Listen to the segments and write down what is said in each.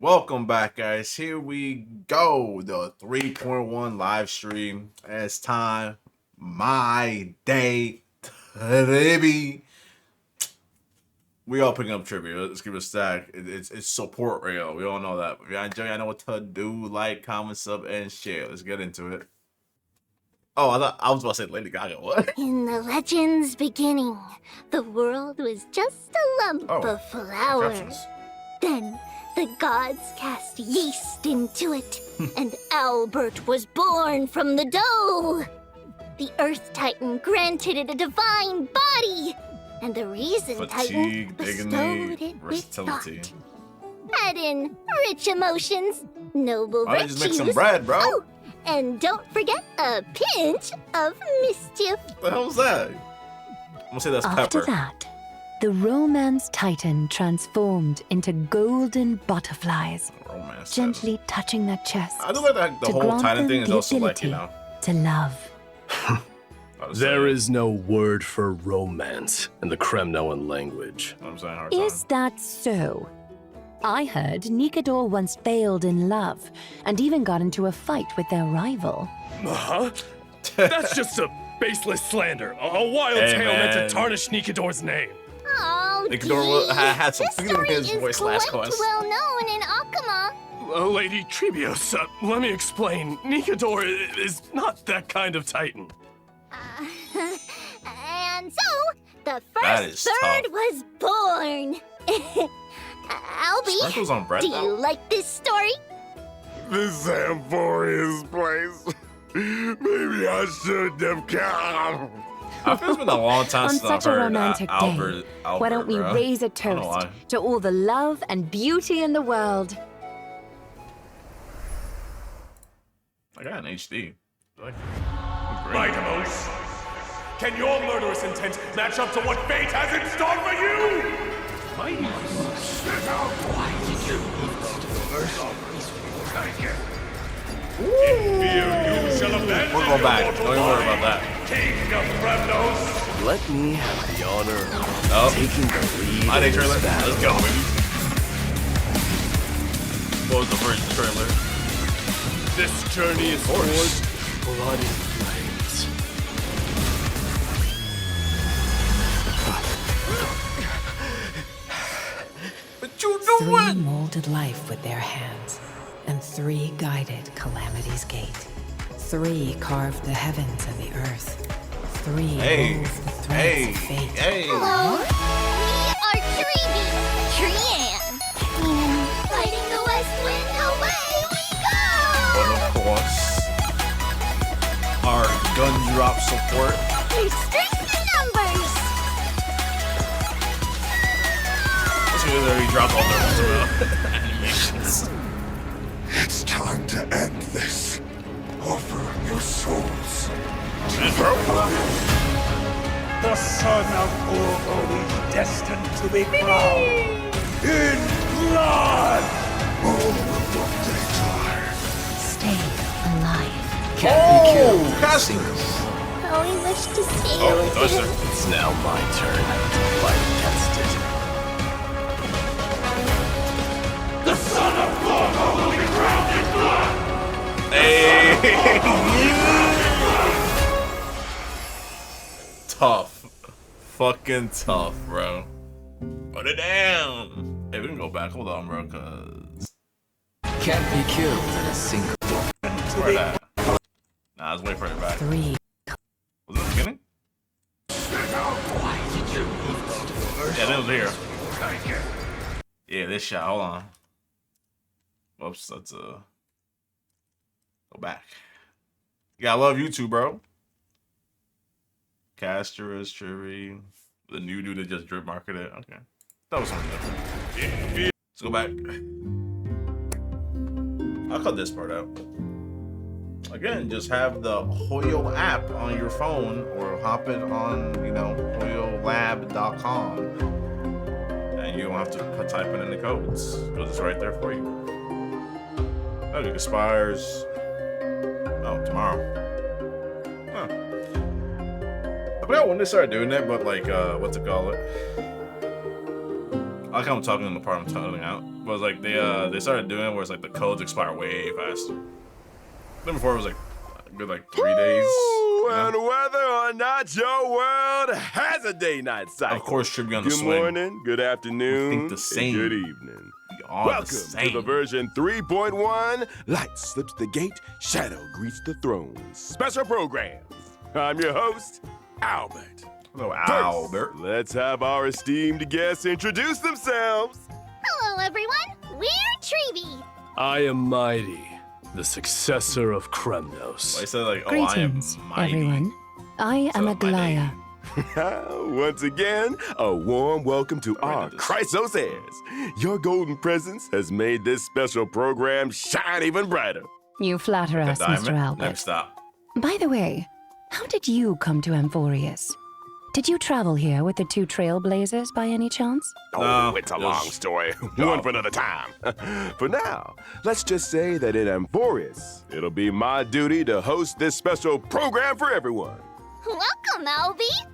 Welcome back, guys. Here we go. The 3.1 live stream. It's time. My day. Baby. We all picking up trivia. Let's give it a stack. It's support rail. We all know that. If you enjoy, I know what to do. Like, comment, sub, and share. Let's get into it. Oh, I was about to say Lady Gaga. What? In the legend's beginning, the world was just a lump of flour. Then the gods cast yeast into it, and Albert was born from the dough. The Earth Titan granted it a divine body, and the Reason Titan bestowed it with thought. Add in rich emotions, noble Why virtues. just make some bread, bro? Oh, and don't forget a pinch of mischief. What the hell was that? I'm gonna say that's After pepper. that, the Romance Titan transformed into golden butterflies, Romance gently touching their chest. I do like that the to whole grant Titan them thing is the also like, you ability know. to love. There is no word for romance in the Kremnoan language. I'm saying hard Is that so? I heard Nikador once failed in love and even got into a fight with their rival. Huh? That's just a baseless slander. A wild Hey, tale meant man. to tarnish Nikador's name. Oh, Nikador had some this feeling in story his is voice last quite quest. well known in Akama. Lady Trebios, let me explain. Nikador is not that kind of titan. And so, the That first is bird tough. was born. Albie, Sprinkles on bread, do though? you like this story? This Amphoria's place. Maybe I shouldn't have come. I feel it's been a long time On since I've such a heard romantic Albert, why don't we bro. raise a I don't know toast why. to all the love and beauty in the world? I got an HD. Like, Mightimos, can your murderous intent match up to what fate has in store for you? In fear you shall abandon We're going back. your Don't mortal even worry about body. that. King of Kremnos. Let me have the honor of Oh. taking the lead. My day in this trailer. battle. Let's go, baby. What was the first trailer? This journey is forged bloody flames. What you Three doing? molded life with their hands, and three guided Calamity's gate. Three carved the heavens and the earth. Three Hey, wove the threads hey, of fate. hey. Hello, we are Treeby, Trian. And fighting the west wind, away we But go! of course, our gun drop support. There's strength in numbers! Let's see whether he dropped all their animations. It's time to end this. Offer your souls. The son of Urgo is destined to be crowned in blood. All of what they die. Stay alive. Oh, casting. How we wish to see you Oh, no, sir. It's now my turn to fight against it. The son of Urgo will be crowned in blood. Hey. Tough. Fucking tough, bro. Put it down. Hey, we can go back. Hold on, bro, cause Can't be killed in a single. where that? Nah, let's wait for it back. Three Was it the beginning? Yeah, that was here. Yeah, this shot. Hold on. Whoops, let's go back. Yeah, I love you too, bro. Casterus, Trivy, the new dude that just drip marketed. Okay, that was something different. Let's go back. I'll cut this part out. Again, just have the Hoyo app on your phone or hop it on, you know, hoyolab.com. And you don't have to type it in the codes because it's right there for you. Oh, it expires. Oh, tomorrow. Huh. I forgot when they started doing that, but like, what's it call it? I like how I'm talking in the part I'm telling out. was like they started doing it where it's like the codes expire way faster. Then before it was like a good like 3 days. And whether or not your world has a day-night cycle. Of course, should be on the Good swing. morning, good afternoon, think the same. and good evening. Welcome To the version 3.1, Light Slips the Gate, Shadow Greets the Throne. Special programs. I'm your host, Albert. Hello, First, Albert. let's have our esteemed guests introduce themselves. Hello, everyone. We're Treevy. I am Mighty, the successor of Kremnos. I said like, oh, Greetings, I am mighty. everyone. I am So, my Aglaya. Once again, a warm welcome to our Chrysos heirs. Your golden presence has made this special program shine even brighter. You flatter us, Diamond. Mr. Albert. Next stop. By the way, how did you come to Amphorius? Did you travel here with the two trailblazers by any chance? Oh, it's a just- long story. One for another time. For now, let's just say that in Amphorius, it'll be my duty to host this special program for everyone. Welcome, Albie.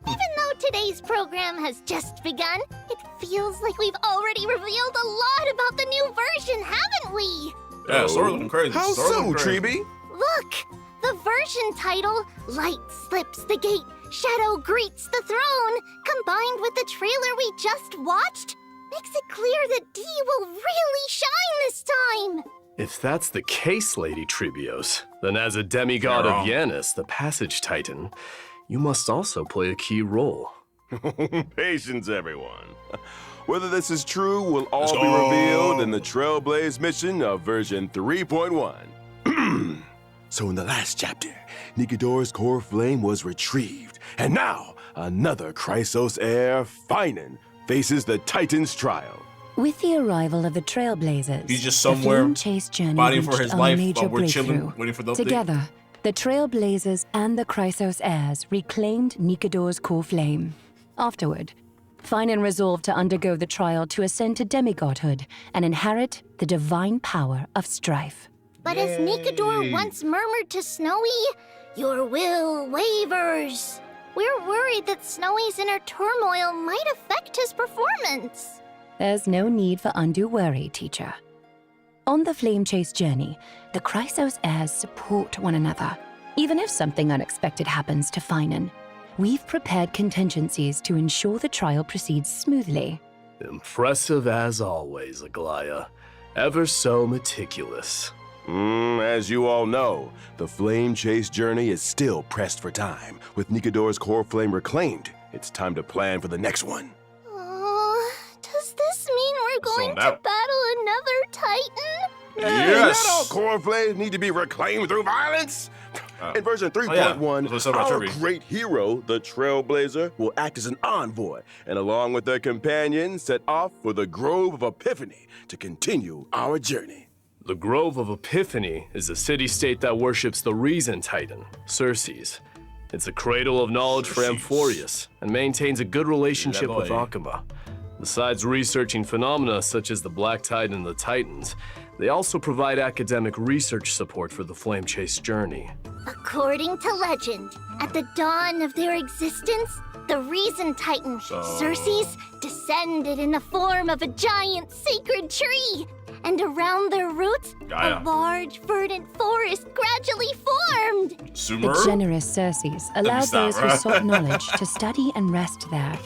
Even though today's program has just begun, it feels like we've already revealed a lot about the new version, haven't we? Yeah, sword looking crazy. How Sword so, looking crazy. Treeby? Look, the version title, Light Slips the Gate, Shadow Greets the Throne, combined with the trailer we just watched, makes it clear that Dee will really shine this time. If that's the case, Lady Tribios, then as a demigod You're of wrong. Yanis, the Passage Titan, you must also play a key role. Patience, everyone. Whether this is true will all Let's be go. revealed in the Trailblaze mission of version 3.1. So in the last chapter, Nikodor's core flame was retrieved, and now another Chrysos heir, Finan, faces the Titan's trial. With the arrival of the Trailblazers, He's just the somewhere flame chase journey fighting for reached his a life major while we're chilling, breakthrough. waiting for the update. Together, the Trailblazers and the Chrysos heirs reclaimed Nikodor's core flame. Afterward, Finan resolved to undergo the trial to ascend to demigodhood and inherit the divine power of strife. But as Nikodor once murmured to Snowy, your will wavers. We're worried that Snowy's inner turmoil might affect his performance. There's no need for undue worry, teacher. On the flame chase journey, the Chrysos heirs support one another. Even if something unexpected happens to Finan, we've prepared contingencies to ensure the trial proceeds smoothly. Impressive as always, Aglaya. Ever so meticulous. As you all know, the flame chase journey is still pressed for time. With Nikodor's core flame reclaimed, it's time to plan for the next one. Does this mean we're going Sold to out. battle another Titan? Yes. Not all core flames need to be reclaimed through violence. In version oh, yeah. 3.1, That's what I said about our Kirby. great hero, the Trailblazer, will act as an envoy, and along with their companions, set off for the Grove of Epiphany to continue our journey. The Grove of Epiphany is a city-state that worships the Reason Titan, Circes. It's a cradle of knowledge for Circes. Amphorius and maintains a good relationship with boy. Akuma. Besides researching phenomena such as the Black Tide and the Titans, they also provide academic research support for the Flame Chase journey. According to legend, at the dawn of their existence, the Reason Titan, Circes, descended in the form of a giant sacred tree. And around their roots, Gaia. a large, verdant forest gradually formed. The Sumeru? generous Circes allowed stop, those who right? sought knowledge to study and rest there,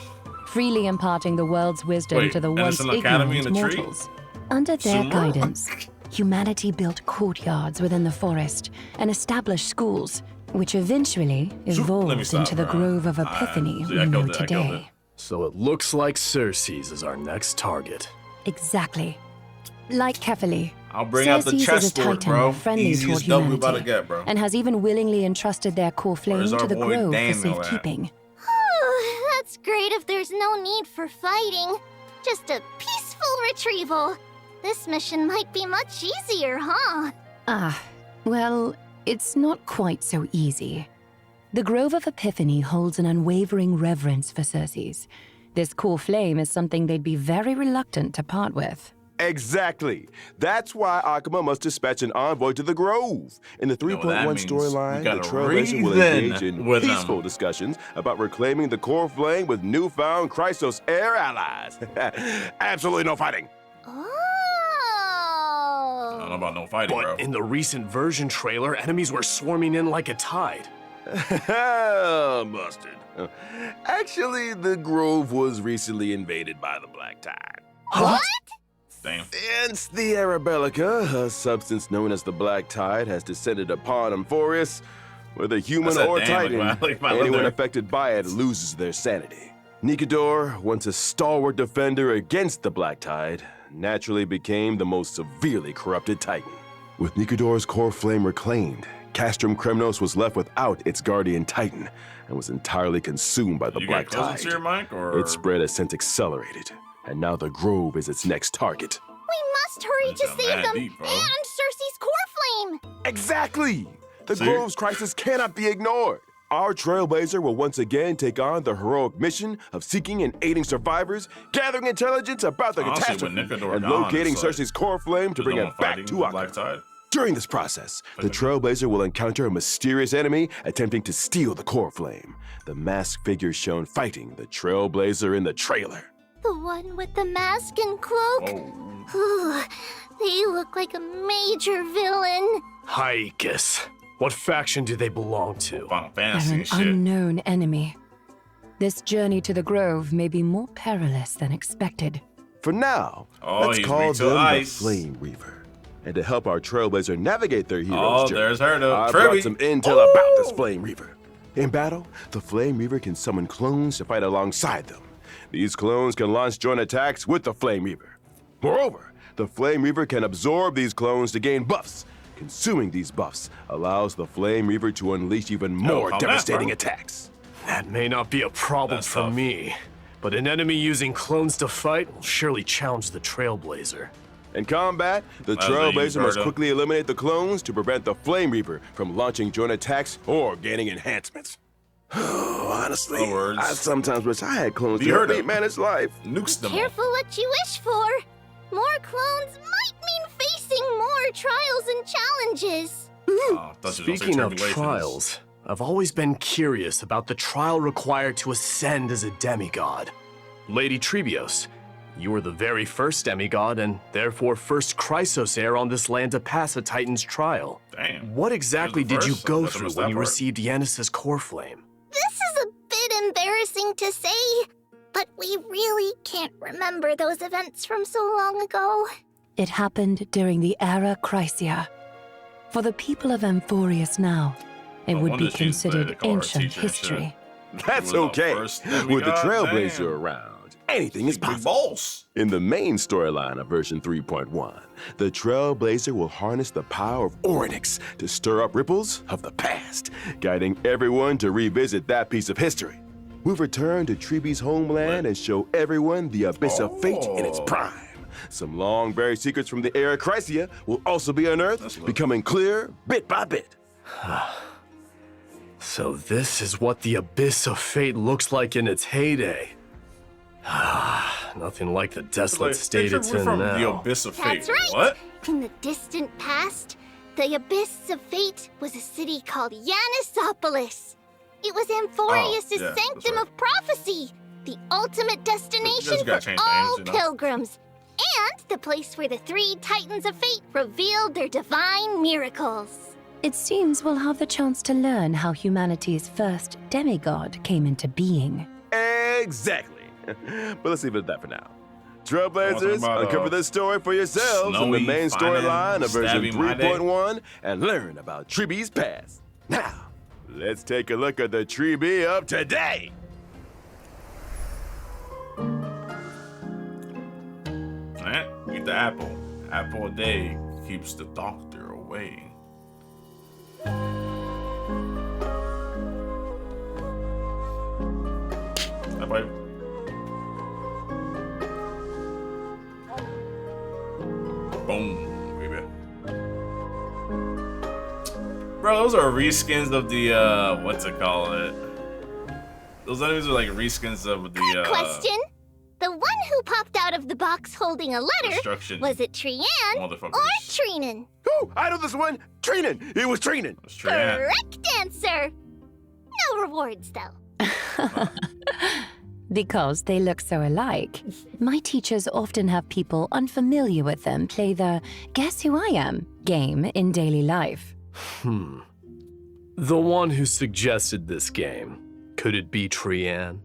freely imparting the world's wisdom Wait, to the and once it's an academy ignorant in a tree? mortals. Under their Sumeru? guidance, humanity built courtyards within the forest and established schools, which eventually Let me evolved stop, into the bro. Grove of Epiphany See, we I know killed it, I killed it. today. So it looks like Circes is our next target. Exactly. Like Kefali, I'll bring out the Circes is a chessboard, titan bro. friendly toward Easiest dub we about to humanity, get, bro. and has even willingly entrusted their core flame Where's to our the boy Grove for Daniel at? safekeeping. That's great if there's no need for fighting. Just a peaceful retrieval. This mission might be much easier, huh? Well, it's not quite so easy. The Grove of Epiphany holds an unwavering reverence for Circes. This core flame is something they'd be very reluctant to part with. Exactly. That's why Akuma must dispatch an envoy to the Grove. In the know what that 3.1 means. storyline, We the gotta Trailblazer will reason engage in with them. peaceful discussions about reclaiming the core flame with newfound Chrysos heir allies. Absolutely no fighting. Oh, don't know about no fighting, bro. But in the recent version trailer, enemies were swarming in like a tide. Busted. Actually, the Grove was recently invaded by the Black Tide. What? Damn. Since the Arabellica, a substance known as the Black Tide, has descended upon Amphorius, whether human or Titan, anyone affected by it loses their sanity. Nikedor, once a stalwart defender against the Black Tide, naturally became the most severely corrupted Titan. With Nikedor's core flame reclaimed, Castrum Kremnos was left without its guardian Titan and was entirely consumed by the Black Tide. To your mic, or? Its spread has since accelerated, and now the Grove is its next target. We must hurry to save them deep, bro. and Cersei's core flame. Exactly! The Grove's crisis cannot be ignored. Our Trailblazer will once again take on the heroic mission of seeking and aiding survivors, gathering intelligence about the catastrophe, and locating Cersei's core flame to bring it back to Akhtar. During this process, the Trailblazer will encounter a mysterious enemy attempting to steal the core flame. The masked figure shown fighting the Trailblazer in the trailer. The one with the mask and cloak? Ooh, they look like a major villain. Hykes. What faction do they belong to? Final They're Fantasy an and shit. unknown enemy. This journey to the Grove may be more perilous than expected. For now, let's call them the Flame Reaver. And to help our Trailblazer navigate their hero's journey, there's her, though. I brought some intel about this Flame Reaver. In battle, the Flame Reaver can summon clones to fight alongside them. These clones can launch joint attacks with the Flame Reaver. Moreover, the Flame Reaver can absorb these clones to gain buffs. Consuming these buffs allows the Flame Reaver to unleash even more devastating attacks. That may not be a problem for me, but an enemy using clones to fight will surely challenge the Trailblazer. In combat, the Trailblazer must quickly eliminate the clones to prevent the Flame Reaper from launching joint attacks or gaining enhancements. Honestly, I sometimes wish I had clones to help me manage life. Nukes them. Careful what you wish for. More clones might mean facing more trials and challenges. Speaking of trials, I've always been curious about the trial required to ascend as a demigod. Lady Trebios, you were the very first demigod and therefore first Chrysos heir on this land to pass a Titan's trial. Damn. What exactly did you go through when you received Yanis's core flame? This is a bit embarrassing to say, but we really can't remember those events from so long ago. It happened during the Era Chrysia. For the people of Amphorius now, it would be considered ancient history. That's okay. With the Trailblazer around, anything is possible. In the main storyline of version 3.1, the Trailblazer will harness the power of Orynyx to stir up ripples of the past, guiding everyone to revisit that piece of history. We've returned to Treebe's homeland and show everyone the Abyss of Fate in its prime. Some long-buried secrets from the Era Chrysia will also be unearthed, becoming clear bit by bit. So this is what the Abyss of Fate looks like in its heyday. Nothing like the desolate state it's in now. The Abyss of Fate. That's right. What? In the distant past, the Abyss of Fate was a city called Yanisopolis. It was Amphorius' sanctum of prophecy, the ultimate destination for all pilgrims, and the place where the 3 Titans of Fate revealed their divine miracles. It seems we'll have the chance to learn how humanity's first demigod came into being. Exactly. But let's leave it at that for now. Trailblazers, uncover this story for yourselves in the main storyline of version 3.1 and learn about Treebe's past. Now, let's take a look at the Treebe of today. Alright, eat the apple. Apple a day keeps the doctor away. That way. Boom, baby. Bro, those are reskins of the, what's it called? Those enemies are like reskins of the, Good question. The one who popped out of the box holding a letter, was it Trian or Trinan? Oh, I know this one. Trinan. It was Trinan. Correct answer. No rewards, though. Because they look so alike, my teachers often have people unfamiliar with them play the Guess Who I Am game in daily life. The one who suggested this game, could it be Trian?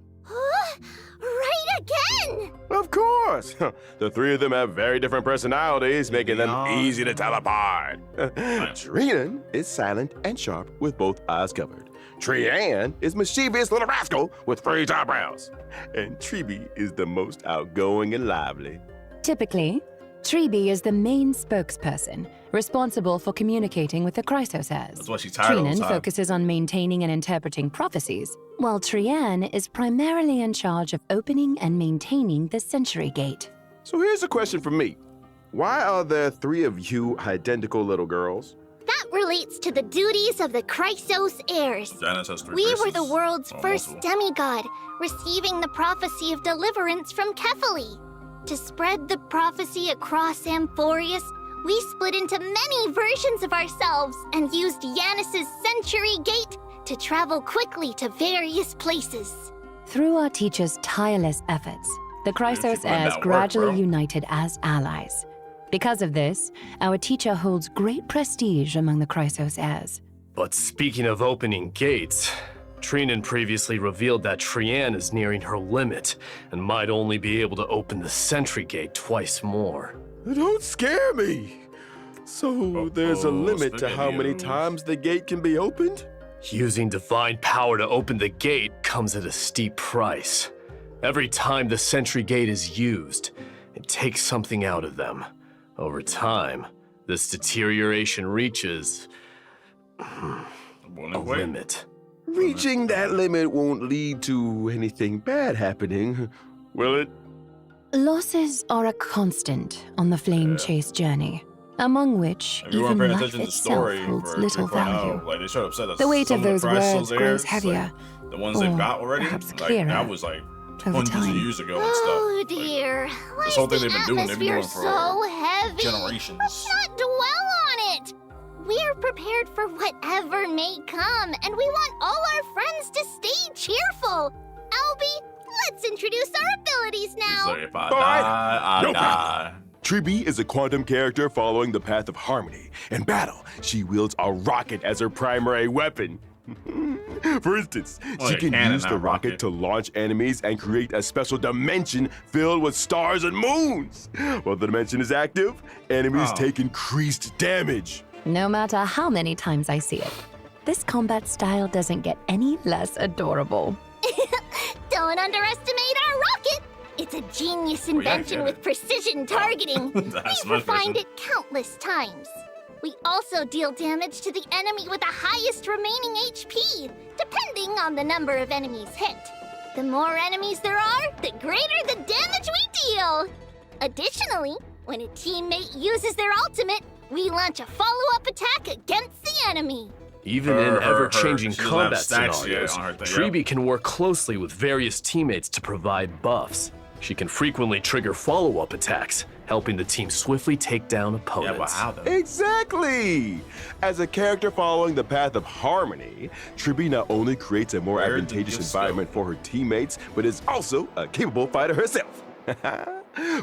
Right again! Of course! The three of them have very different personalities, making them easy to tell apart. Trian is silent and sharp with both eyes covered. Trian is mischievous little rascal with fringed eyebrows. And Tribi is the most outgoing and lively. Typically, Tribi is the main spokesperson, responsible for communicating with the Chrysos heirs. That's why she's tired all the Trinan time. focuses on maintaining and interpreting prophecies, while Trian is primarily in charge of opening and maintaining the Century Gate. So here's a question from me. Why are there three of you identical little girls? That relates to the duties of the Chrysos heirs. Janus has three We faces. were the world's Oh, first multiple. demigod, receiving the prophecy of deliverance from Kefali. To spread the prophecy across Amphorius, we split into many versions of ourselves and used Janus's Century Gate to travel quickly to various places. Through our teacher's tireless efforts, the Chrysos heirs gradually united as allies. Because of this, our teacher holds great prestige among the Chrysos heirs. But speaking of opening gates, Trinan previously revealed that Trian is nearing her limit and might only be able to open the Sentry Gate twice more. Don't scare me! So there's a limit to how many times the gate can be opened? Using divine power to open the gate comes at a steep price. Every time the Sentry Gate is used, it takes something out of them. Over time, this deterioration reaches a limit. Reaching that limit won't lead to anything bad happening, will it? Losses are a constant on the flame chase journey, among which If you weren't even paying life attention to the itself story holds for little 3.0, value. like they showed up said that The weight some of those Chrysos words heirs, grows like, heavier, the ones they've or got already, perhaps like clearer that was like over hundreds of time. years ago and Oh stuff. Like, dear, why this whole is thing the they've been doing, they've been atmosphere doing for so heavy? generations. Let's not dwell on it. We're prepared for whatever may come, and we want all our friends to stay cheerful. Albie, let's introduce our abilities now. So if I die, I die. Tribi is a quantum character following the path of harmony. In battle, she wields a rocket as her primary weapon. For instance, she can use the rocket to launch enemies and create a special dimension filled with stars and moons. While the dimension is active, enemies take increased damage. No matter how many times I see it, this combat style doesn't get any less adorable. Don't underestimate our rocket. It's a genius invention with precision targeting. That's We've my refined version. it countless times. We also deal damage to the enemy with the highest remaining HP, depending on the number of enemies hit. The more enemies there are, the greater the damage we deal. Additionally, when a teammate uses their ultimate, we launch a follow-up attack against the enemy. Even in ever-changing She doesn't have combat stats scenarios, yet on her thing, Tribi can work closely with various teammates to provide buffs. She can frequently trigger follow-up attacks, helping the team swiftly take down opponents. Yeah, but how though? Exactly! As a character following the path of harmony, Tribi not only creates a more Where did advantageous this environment for her teammates, but is also a capable fighter herself.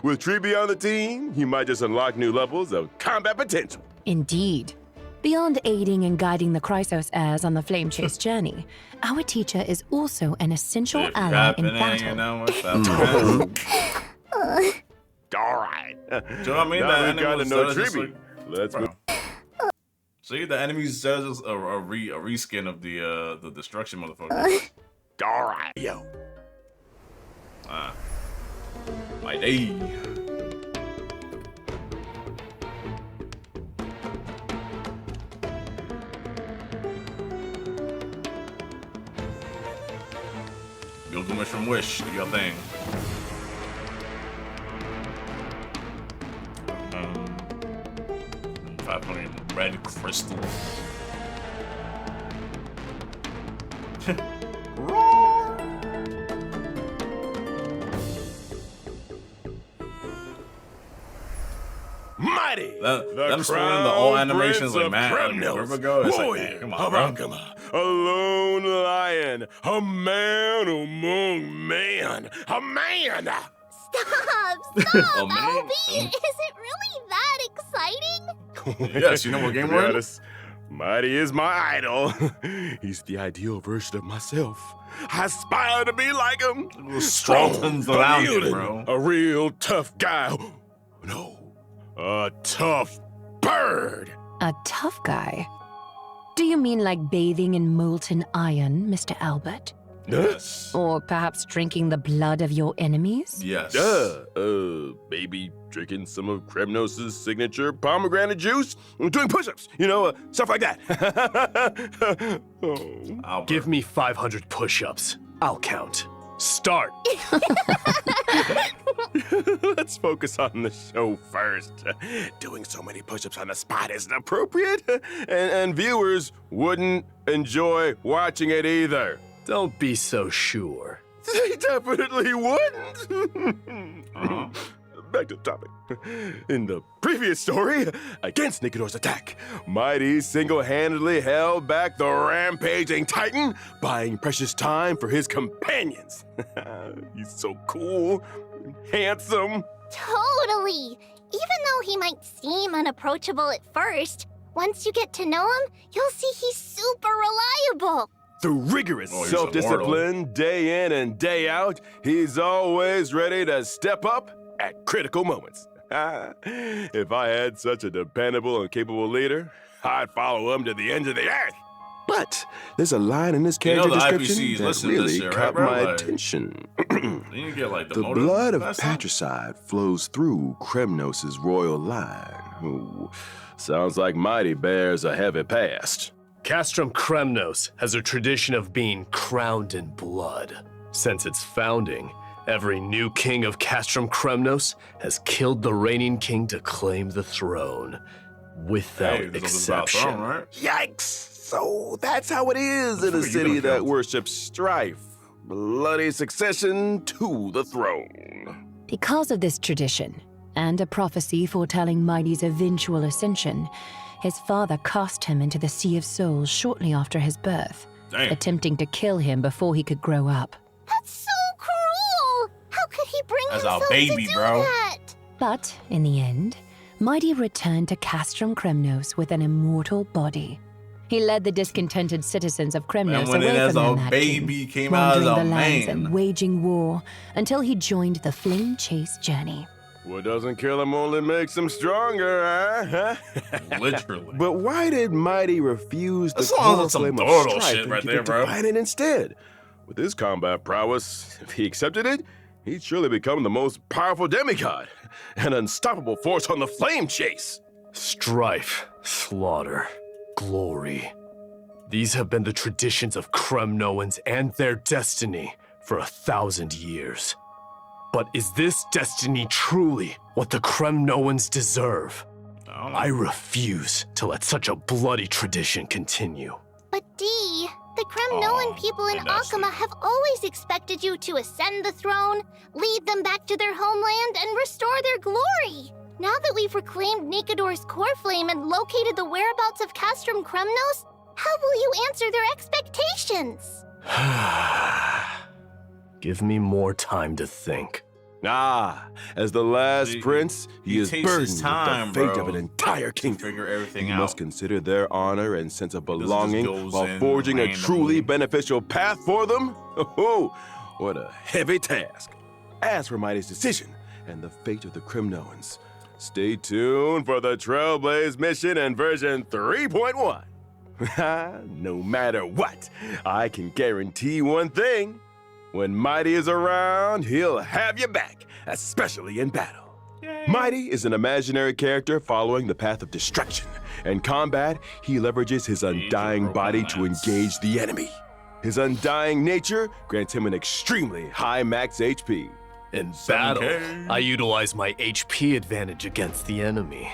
With Tribi on the team, you might just unlock new levels of combat potential. Indeed. Beyond aiding and guiding the Chrysos heirs on the flame chase journey, our teacher is also an essential If ally in happening, battle. you know, if happening. All right. Do you know what I mean? Now The we gotta enemies know does just Tribi. like- Let's move. See, the enemies says it's a reskin of the destruction motherfucker. All right, yo. My day. Gilgamesh from Wish, do your thing. 500 red crystals. Roar! My Mighty, them spoiling the old animations like man, where we go? It's like, man, come on, bro. A lone lion, a man among man, a man. Stop, Albie! Is it really that exciting? Yes, you know what game we're in? Mighty is my idol. He's the ideal version of myself. I aspire to be like him. Strongman's around you, bro. A real tough guy. No, a tough bird. A tough guy? Do you mean like bathing in molten iron, Mr. Albert? Yes. Or perhaps drinking the blood of your enemies? Yes. Maybe drinking some of Kremnos' signature pomegranate juice, doing push-ups, stuff like that. Oh. Give me 500 push-ups. I'll count. Start. Let's focus on the show first. Doing so many push-ups on the spot isn't appropriate, and viewers wouldn't enjoy watching it either. Don't be so sure. They definitely wouldn't. Back to the topic. In the previous story, against Nikidor's attack, Mighty single-handedly held back the rampaging Titan, buying precious time for his companions. He's so cool, and handsome. Totally! Even though he might seem unapproachable at first, once you get to know him, you'll see he's super reliable. Through rigorous self-discipline, day in and day out, he's always ready to step up at critical moments. If I had such a dependable and capable leader, I'd follow him to the ends of the earth. But there's a line in this character description that really caught my attention. You get, like, the blood of patricide flows through Kremnos' royal line. Ooh, sounds like Mighty bears a heavy past. Castrum Kremnos has a tradition of being crowned in blood. Since its founding, every new king of Castrum Kremnos has killed the reigning king to claim the throne, without exception. Throne, right? Yikes! So that's how it is in a city that worships strife. Bloody succession to the throne. Because of this tradition, and a prophecy foretelling Mighty's eventual ascension, his father cast him into the Sea of Souls shortly after his birth, attempting to kill him before he could grow up. That's so cruel! How could he bring himself our baby, to do bro. that? But, in the end, Mighty returned to Castrum Kremnos with an immortal body. He led the discontented citizens of Kremnos away from their baby came wandering out as the a lands man. and waging war until he joined the Flame Chase journey. What doesn't kill him only makes him stronger, huh? Literally. But why did Mighty refuse the That's some flame of Dordo strife shit and right keep there, it bro. to fight it instead? With his combat prowess, if he accepted it, he'd surely become the most powerful demigod, an unstoppable force on the Flame Chase. Strife, slaughter, glory. These have been the traditions of Kremnoans and their destiny for 1,000 years. But is this destiny truly what the Kremnoans deserve? I refuse to let such a bloody tradition continue. But Dee, the Kremnoan people in Akama have always expected you to ascend the throne, lead them back to their homeland, and restore their glory. Now that we've reclaimed Nikidor's core flame and located the whereabouts of Castrum Kremnos, how will you answer their expectations? Give me more time to think. As the last prince, he is burdened with the fate bro, of an entire kingdom. Figure everything He out. must consider their honor and sense of belonging goes while in forging a randomly. truly beneficial path for them. Oh, what a heavy task. As for Mighty's decision and the fate of the Kremnoans, stay tuned for the Trailblaze mission in version 3.1. No matter what, I can guarantee one thing. When Mighty is around, he'll have your back, especially in battle. Mighty is an imaginary character following the path of destruction. In combat, he leverages his undying body to engage the enemy. His undying nature grants him an extremely high max HP. In battle, I utilize my HP advantage against the enemy.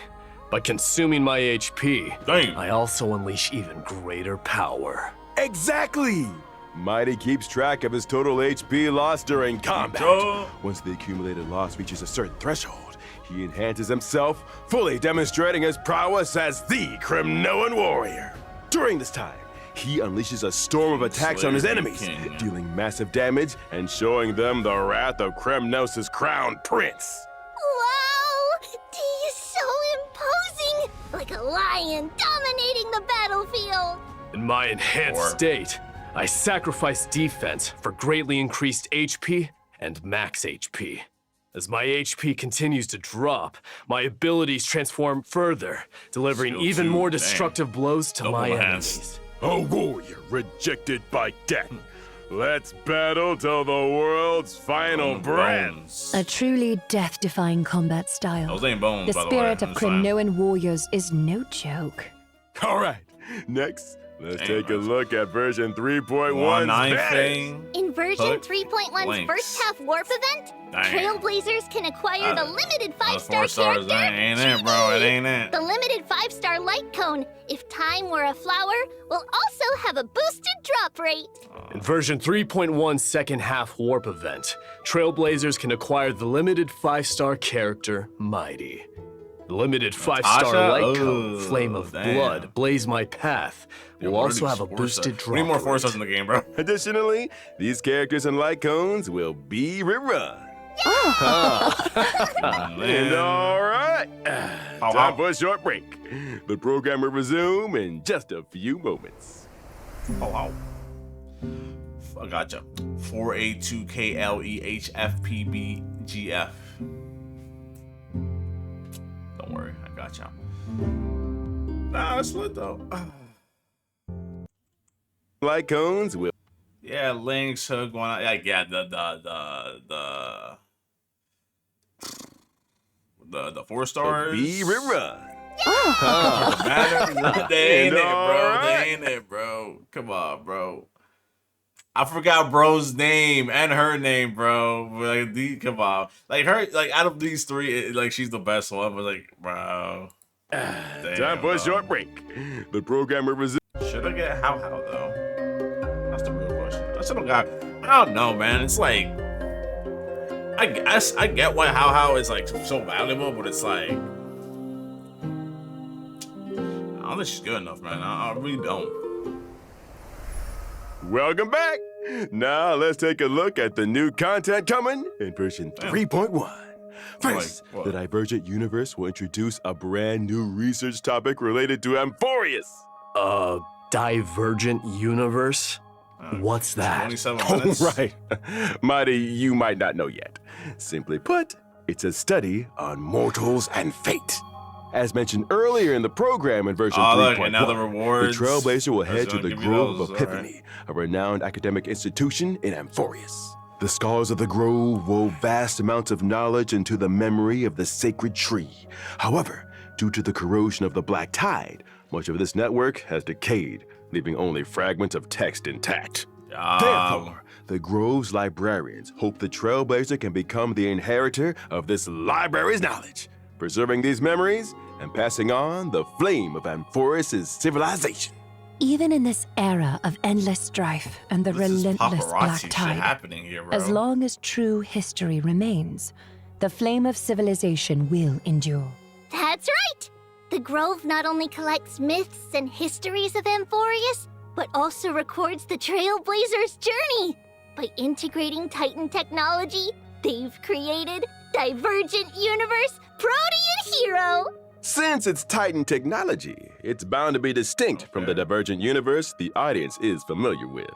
By consuming my HP, I also unleash even greater power. Exactly! Mighty keeps track of his total HP loss during combat. Once the accumulated loss reaches a certain threshold, he enhances himself, fully demonstrating his prowess as the Kremnoan warrior. During this time, he unleashes a storm of attacks on his enemies, dealing massive damage and showing them the wrath of Kremnos' crown prince. Wow! D is so imposing! Like a lion dominating the battlefield! In my enhanced state, I sacrifice defense for greatly increased HP and max HP. As my HP continues to drop, my abilities transform further, delivering even more destructive blows to my enemies. A warrior rejected by death. Let's battle till the world's final breath. A truly death-defying combat style. Those ain't bones, the spirit of Kremnoan warriors is no joke. All right, next, let's take a look at version 3.1's thing. In version 3.1's first half warp event, Trailblazers can acquire the limited 5-star character. Ain't it, bro? It ain't it. The limited 5-star light cone, if time were a flower, will also have a boosted drop rate. In version 3.1's second half warp event, Trailblazers can acquire the limited 5-star character Mighty. The limited 5-star light cone, Flame of Blood, Blaze My Path, will also have a boosted drop rate. We need more 4-stars in the game, bro. Additionally, these characters and light cones will be rerun. And all right, time for a short break. The program will resume in just a few moments. I gotcha. 4A2KLEHFPBGF. Don't worry, I gotcha. Nah, it's lit though. Light cones will. Yeah, links going on. Yeah, the 4 stars. Be rerun. They ain't it, bro. They ain't it, bro. Come on, bro. I forgot bro's name and her name, bro. Like, come on. Like, her, like, out of these 3, like, she's the best one. But, like, bro. Damn, time for a short break. The program will resume. Should I get how, though? That's the real question. I still don't got. I don't know, man. It's like. I guess I get why how is like so valuable, but it's like I don't think she's good enough, man. I really don't. Welcome back. Now let's take a look at the new content coming in version 3.1. First, the Divergent Universe will introduce a brand new research topic related to Amphorius. Divergent Universe? What's that? 27 minutes. Oh, right. Mighty, you might not know yet. Simply put, it's a study on mortals and fate. As mentioned earlier in the program in version 3.1, the rewards. The Trailblazer will head to the Grove those, of Epiphany, a renowned academic institution in Amphorius. The scholars of the Grove wove vast amounts of knowledge into the memory of the sacred tree. However, due to the corrosion of the Black Tide, much of this network has decayed, leaving only fragments of text intact. Therefore, the Grove's librarians hope the Trailblazer can become the inheritor of this library's knowledge, preserving these memories and passing on the flame of Amphorius' civilization. Even in this era of endless strife and the relentless Black Tide, happening here, bro. as long as true history remains, the flame of civilization will endure. That's right! The Grove not only collects myths and histories of Amphorius, but also records the Trailblazer's journey. By integrating Titan technology, they've created Divergent Universe Protean Hero! Since it's Titan technology, it's bound to be distinct from the Divergent Universe the audience is familiar with.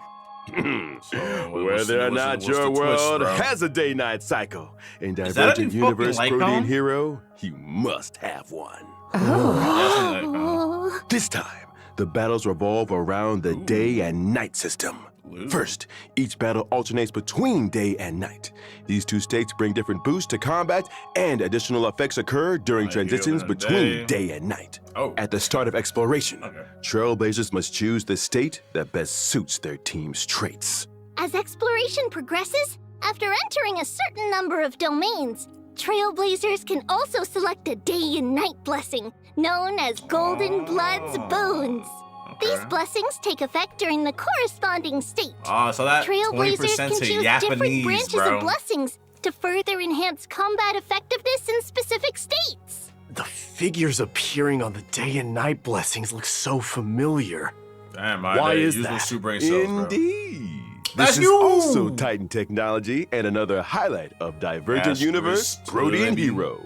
Whether or not your world has a day-night cycle, in Divergent Universe Protean Hero, you must have one. This time, the battles revolve around the day and night system. First, each battle alternates between day and night. These two states bring different boosts to combat, and additional effects occur during transitions between day and night. At the start of exploration, Trailblazers must choose the state that best suits their team's traits. As exploration progresses, after entering a certain number of domains, Trailblazers can also select a day and night blessing, known as Golden Blood's Boons. These blessings take effect during the corresponding state. So that Trailblazers can choose different branches of blessings to further enhance combat effectiveness in specific states. The figures appearing on the day and night blessings look so familiar. Damn, why is that? Indeed. This is also Titan technology and another highlight of Divergent Universe Protean Hero.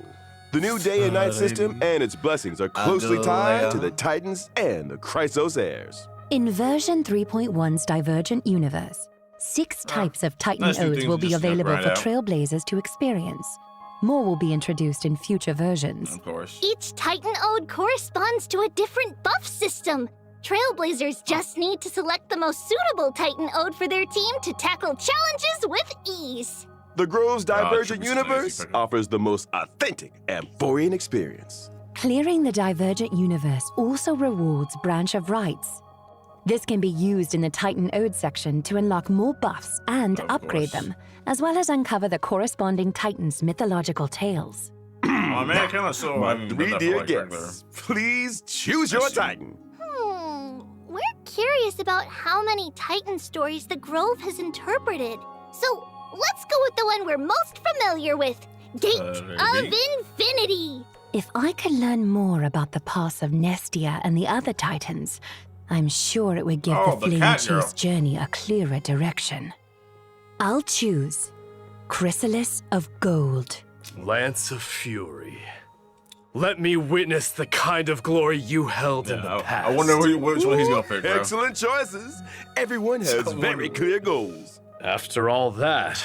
The new day and night system and its blessings are closely tied to the Titans and the Chrysos heirs. In version 3.1's Divergent Universe, 6 types of Titan Odes will be available for Trailblazers to experience. More will be introduced in future versions. Of course. Each Titan Ode corresponds to a different buff system. Trailblazers just need to select the most suitable Titan Ode for their team to tackle challenges with ease. The Grove's Divergent Universe offers the most authentic Amphorian experience. Clearing the Divergent Universe also rewards Branch of Rights. This can be used in the Titan Ode section to unlock more buffs and upgrade them, as well as uncover the corresponding Titans' mythological tales. Oh man, kind of so. My 3 dear guests, please choose your Titan. We're curious about how many Titan stories the Grove has interpreted. So let's go with the one we're most familiar with, Gate of Infinity. If I could learn more about the past of Nestia and the other Titans, I'm sure it would give the Flame Chase journey a clearer direction. I'll choose Chrysalis of Gold. Lance of Fury. Let me witness the kind of glory you held in the past. I wonder which one he's gonna pick, bro. Excellent choices. Everyone has very clear goals. After all that,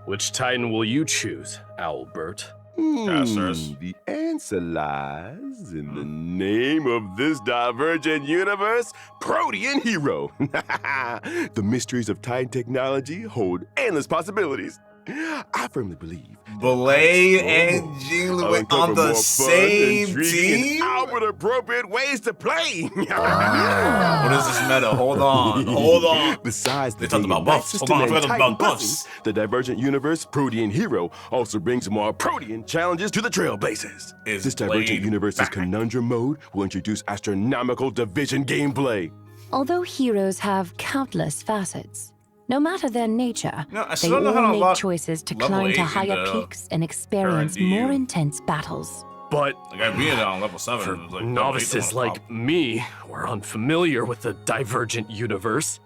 which Titan will you choose, Owlbert? The answer lies in the name of this Divergent Universe, Protean Hero. The mysteries of Titan technology hold endless possibilities. I firmly believe Blade and Jinglu on the same team? With appropriate ways to play. What is this meta? Hold on. Besides the talking about buffs. The Divergent Universe Protean Hero also brings more Protean challenges to the Trailblazers. This Divergent Universe's Conundrum mode will introduce astronomical division gameplay. Although heroes have countless facets, no matter their nature, they all all make choices to climb to higher peaks and experience more intense battles. But being on level 7, for like, novices like me, who are unfamiliar with the Divergent Universe,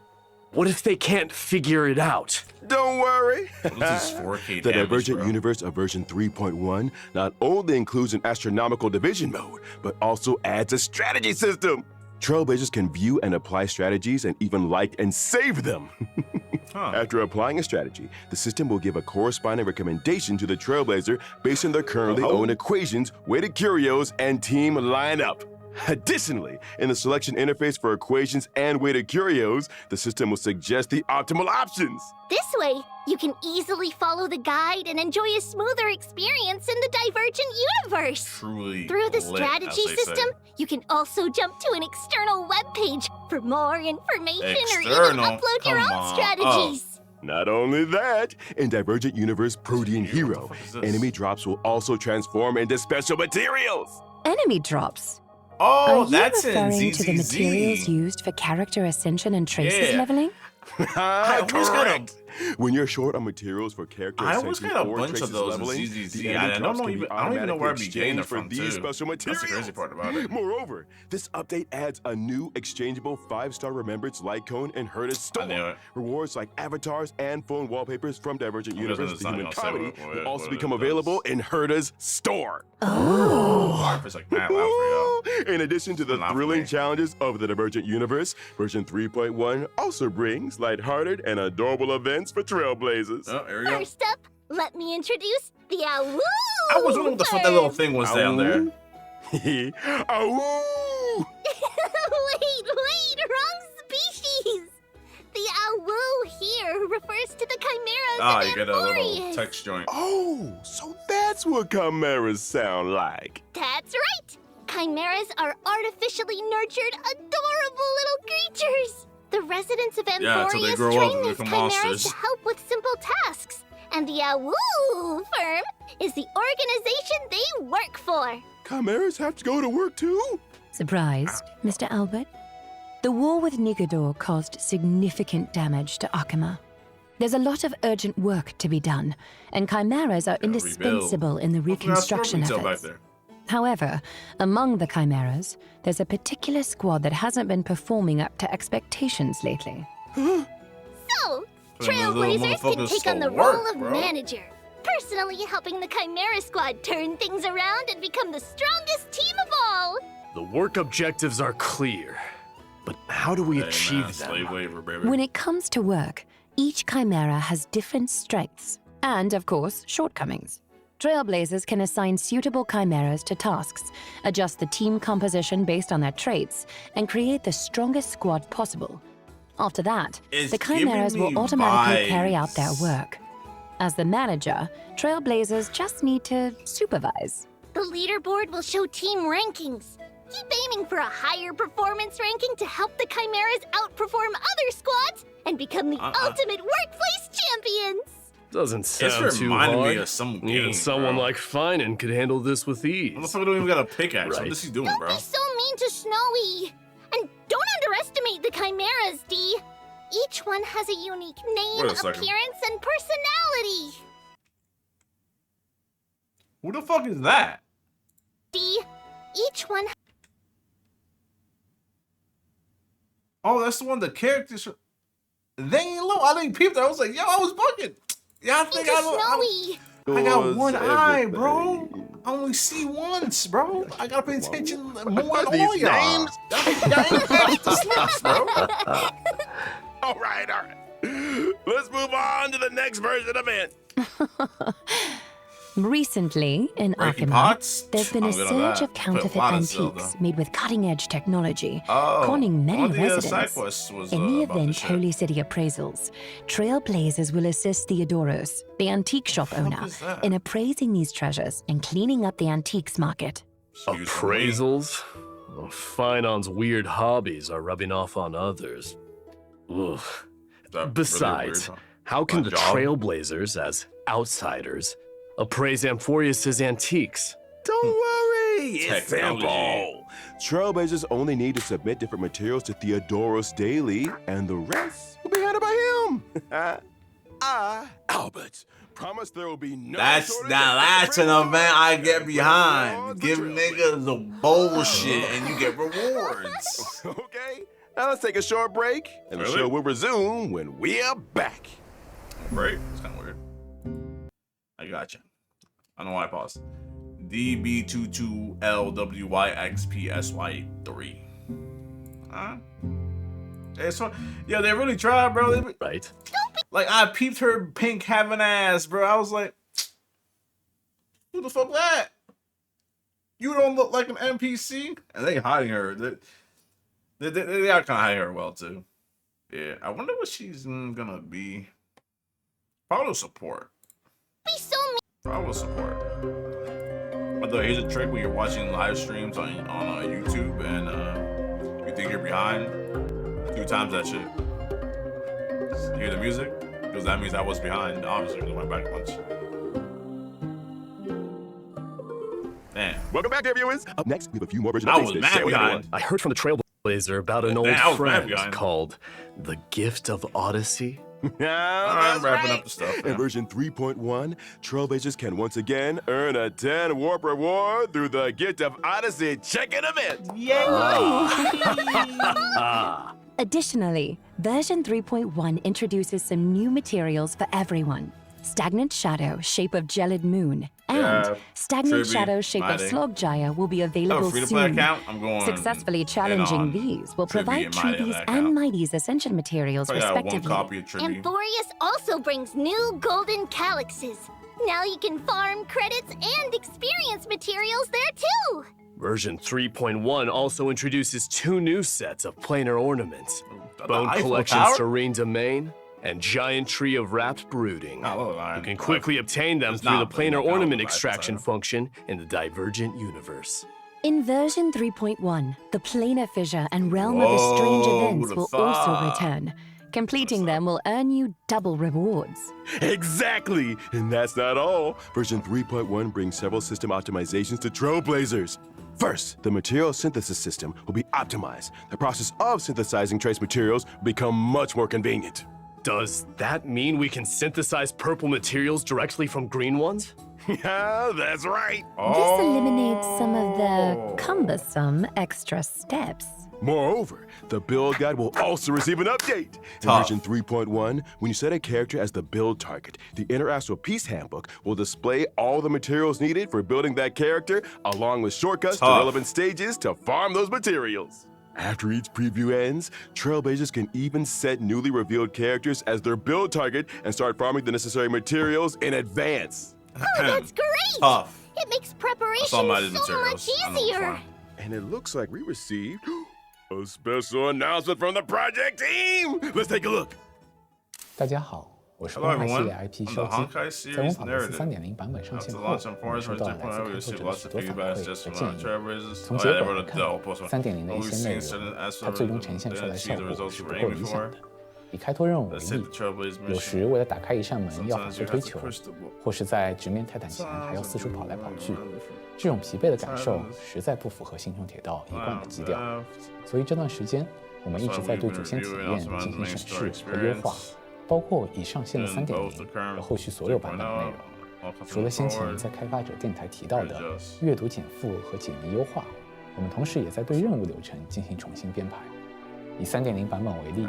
what if they can't figure it out? Don't worry. This is 4K the damage, Divergent bro. Universe of version 3.1 not only includes an astronomical division mode, but also adds a strategy system. Trailblazers can view and apply strategies and even like and save them. After applying a strategy, the system will give a corresponding recommendation to the Trailblazer based on their currently owned equations, weighted curios, and team lineup. Additionally, in the selection interface for equations and weighted curios, the system will suggest the optimal options. This way, you can easily follow the guide and enjoy a smoother experience in the Divergent Universe. Truly Through the lit, strategy as they system, say. you can also jump to an external web page for more information or even External? upload your Come own on. strategies. Not only that, in Divergent Universe Protean Hero, enemy drops will also transform into special materials. Enemy drops? Oh, Are you that's referring in to the materials ZZZ. used for character ascension and traces Yeah. leveling? Correct. When you're short on materials for character I always ascension got a or bunch of traces those in leveling, ZZZ. the enemy I drops don't can be even know where I'd be automatically getting it exchanged for from, these too. special That's the materials. crazy part about it. Moreover, this update adds a new exchangeable 5-star Remembrance light cone in Herta's store. knew it. Rewards like avatars and phone wallpapers from Divergent Universe, it's the not human gonna say comedy, what will also it become does. available in Herta's store. It's like mad loud for y'all. In addition to the Not for thrilling me. challenges of the Divergent Universe, version 3.1 also brings lighthearted and adorable events for Trailblazers. Oh, here we go. First up, let me introduce the Awoo! I was wondering what the fuck that little thing was down there. Awoo! Wait, wrong species! The Awoo here refers to the chimeras of You get a little Amphorius. text joint. Oh, so that's what chimeras sound like. That's right! Chimeras are artificially nurtured, adorable little creatures! The residents of Yeah, until they Amphorius grow up train and these become chimeras monsters. to help with simple tasks. And the Awoo firm is the organization they work for. Chimeras have to go to work too? Surprised, Mr. Albert? The war with Nigador caused significant damage to Akama. There's a lot of urgent work to be done, and chimeras are indispensable in the reconstruction efforts. However, among the chimeras, there's a particular squad that hasn't been performing up to expectations lately. So, Trailblazers can take on the role of manager, personally helping the Chimera Squad turn things around and become the strongest team of all. The work objectives are clear, but how do we achieve them? When it comes to work, each chimera has different strengths and, of course, shortcomings. Trailblazers can assign suitable chimeras to tasks, adjust the team composition based on their traits, and create the strongest squad possible. After that, the chimeras will automatically carry out their work. As the manager, Trailblazers just need to supervise. The leaderboard will show team rankings. Keep aiming for a higher performance ranking to help the chimeras outperform other squads and become the ultimate workplace champions. Doesn't sound too hard. Me of some game, even someone like Finan could handle this with ease. Motherfucker don't even got a pickaxe. What is he doing, bro? Don't be so mean to Snowy. And don't underestimate the chimeras, D. Each one has a unique name, appearance, and personality. Who the fuck is that? D. Each one. Oh, that's the one the characters. They ain't low. I didn't peep that. I was like, yo, I was bugging. Yeah, I think I got one eye, bro. I only see once, bro. I gotta pay attention more than all y'all. Y'all ain't the snaps, bro. All right. Let's move on to the next version of it. Recently, in Arkham, there's been a surge of counterfeit antiques made with cutting-edge technology, conning many residents. In the event Holy City appraisals, Trailblazers will assist Theodoros, the antique shop owner, in appraising these treasures and cleaning up the antiques market. Appraisals? Well, Finan's weird hobbies are rubbing off on others. Ugh. Besides, how can the Trailblazers, as outsiders, appraise Amphorius's antiques? Don't worry, it's simple. Trailblazers only need to submit different materials to Theodoros daily, and the rest will be handled by him. Albert, promise there will be no. That's an event I get behind. Give niggas the bullshit and you get rewards. Okay, now let's take a short break, and the show will resume when we are back. Break? It's kind of weird. I gotcha. I know why I paused. DB22LWYXPSY3. Huh? Yeah, they really tried, bro. Right. Like, I peeped her pink having ass, bro. I was like, who the fuck that? You don't look like an NPC? And they hiding her. They are kind of hiding her well, too. Yeah, I wonder what she's gonna be. Probably support. Be so mean. Probably support. Although here's a trick when you're watching live streams on YouTube and you think you're behind, 2 times that shit. You hear the music? Because that means I was behind. Obviously, I went back once. Man. Welcome back, viewers. Up next, we have a few more versions of things to share with everyone. I heard from the Trailblazer about an old friend called the Gift of Odyssey. I'm wrapping up the stuff. In version 3.1, Trailblazers can once again earn a 10 warp reward through the Gift of Odyssey check-in event. Yay! Additionally, version 3.1 introduces some new materials for everyone. Stagnant Shadow, Shape of Gelid Moon, and Stagnant Shadow, Shape of Sloggyre will be available soon. Successfully challenging these will provide Treebees and Mighty's Ascension materials, respectively. Amphorius also brings new golden calyxes. Now you can farm credits and experience materials there too. Version 3.1 also introduces 2 new sets of planar ornaments. Bone Collection Serene Domain and Giant Tree of Wrapped Brooding. You can quickly obtain them through the planar ornament extraction function in the Divergent universe. In version 3.1, the planar fissure and Realm of the Strange Events will also return. Completing them will earn you double rewards. Exactly! And that's not all. Version 3.1 brings several system optimizations to Trailblazers. First, the material synthesis system will be optimized. The process of synthesizing trace materials will become much more convenient. Does that mean we can synthesize purple materials directly from green ones? Yeah, that's right. This eliminates some of the cumbersome extra steps. Moreover, the build guide will also receive an update. In version 3.1, when you set a character as the build target, the Interastral Peace Handbook will display all the materials needed for building that character, along with shortcuts to relevant stages to farm those materials. After each preview ends, Trailblazers can even set newly revealed characters as their build target and start farming the necessary materials in advance. Oh, that's great! Tough. It makes preparation so much easier. And it looks like we received a special announcement from the project team. Let's take a look. 大家好，我是红海系列 IP 肖基。在我们法克斯3.0版本上线后，我们收到了来自开拓者的许多反馈和建议。从结果来看，3.0的一些内容，它最终呈现出来的效果是不够理想的。以开拓任务为例，有时为了打开一扇门要反复推球，或是在直面泰坦前还要四处跑来跑去，这种疲惫的感受实在不符合星穹铁道一贯的基调。所以这段时间，我们一直在对主线体验进行审视和优化，包括已上线的3.0和后续所有版本的内容。除了先前在开发者电台提到的阅读减负和解谜优化，我们同时也在对任务流程进行重新编排。以3.0版本为例，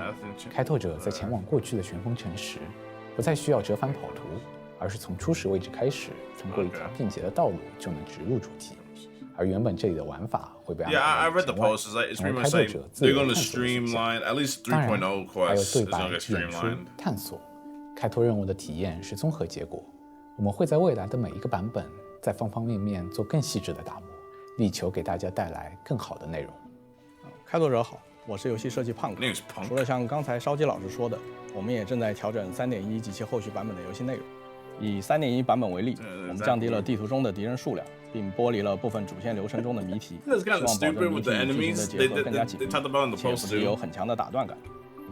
开拓者在前往过去的旋风城时，不再需要折返跑图，而是从初始位置开始，通过一条便捷的道路就能直入主题。而原本这里的玩法会被安排在前外，成为开拓者自由探索的选项。当然，还有对白、演出、探索、开拓任务的体验是综合结果。我们会在未来的每一个版本，在方方面面做更细致的打磨，力求给大家带来更好的内容。开拓者好。我是游戏设计胖哥。除了像刚才烧鸡老师说的，我们也正在调整3.1及其后续版本的游戏内容。以3.1版本为例，我们降低了地图中的敌人数量，并剥离了部分主线流程中的谜题，希望保证谜题与剧情的结合更加紧密，且不仅有很强的打断感。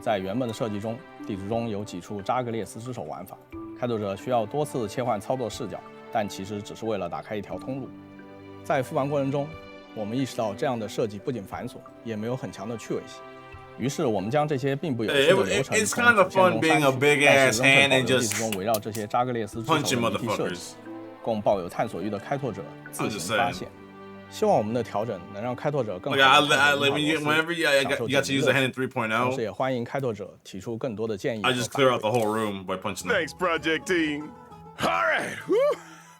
在原本的设计中，地图中有几处扎格列斯之手玩法，开拓者需要多次切换操作视角，但其实只是为了打开一条通路。在复盘过程中，我们意识到这样的设计不仅繁琐，也没有很强的趣味性。于是我们将这些并不有趣的流程从主线中删去，但是仍会保留地图中围绕这些扎格列斯之手的谜题设计，供抱有探索欲的开拓者自行发现。希望我们的调整能让开拓者更好地探索享受这一乐趣，同时也欢迎开拓者提出更多的建议和反馈。Thanks, Project Team. All right.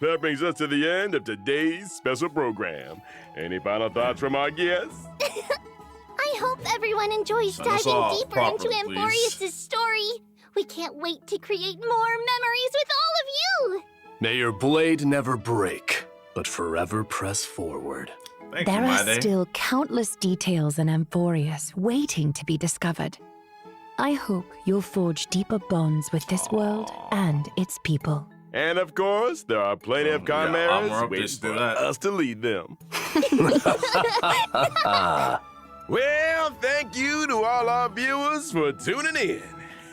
That brings us to the end of today's special program. Any final thoughts from our guests? I hope everyone enjoys diving deeper into Amphorius' story. We can't wait to create more memories with all of you. May your blade never break, but forever press forward. There are still countless details in Amphorius waiting to be discovered. I hope you'll forge deeper bonds with this world and its people. And of course, there are plenty of chimeras waiting for us to lead them. Well, thank you to all our viewers for tuning in.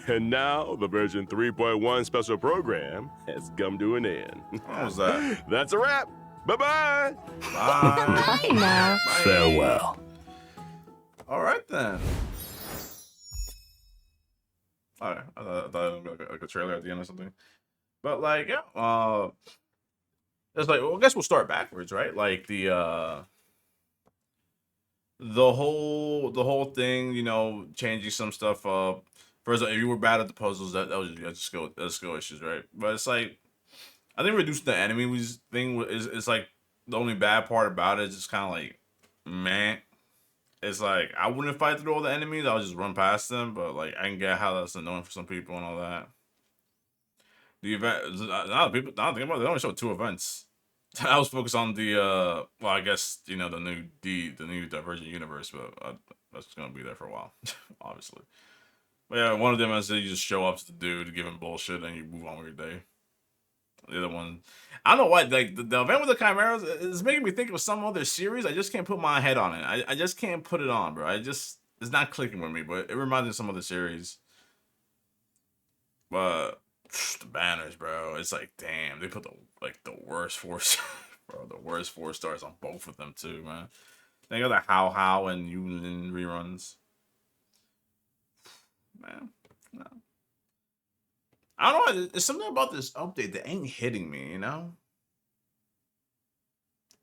And now, the version 3.1 special program has come to an end. What was that? That's a wrap. Bye-bye. Bye. Bye now. Farewell. All right, then. All right. I thought it was going to be like a trailer at the end or something. But like, yeah, it's like, well, I guess we'll start backwards, right? Like the whole thing, you know, changing some stuff up. First, if you were bad at the puzzles, that was just skill issues, right? But it's like, I think reducing the enemies thing is like the only bad part about it. Is just kind of like, man, it's like I wouldn't fight through all the enemies. I would just run past them. But like, I can get how that's annoying for some people and all that. The event, now think about it, they only showed 2 events. I was focused on the, well, I guess, you know, the new Divergent Universe, but that's going to be there for a while, obviously. But yeah, one of them is that you just show up to the dude, give him bullshit, and you move on with your day. The other one, I don't know why, like, the event with the Chimeras is making me think of some other series. I just can't put my head on it. I just can't put it on, bro. It's not clicking with me, but it reminds me of some other series. But the banners, bro, it's like, damn, they put the worst 4 bro, the worst 4 stars on both of them too, man. They got the How and Union reruns. Man, no. I don't know. There's something about this update that ain't hitting me, you know?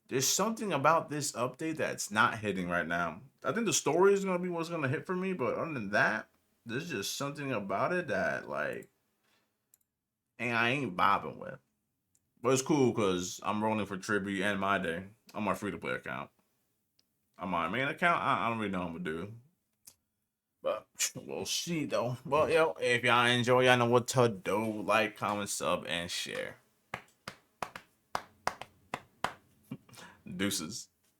There's something about this update that's not hitting right now. I think the story is going to be what's going to hit for me, but other than that, there's just something about it that, like, I ain't vibing with. But it's cool because I'm rolling for Tribute and My Day on my free-to-play account. On my main account, I don't really know what I'm going to do. But we'll see, though. But, yo, if y'all enjoy, y'all know what to do. Like, comment, sub, and share. Deuces.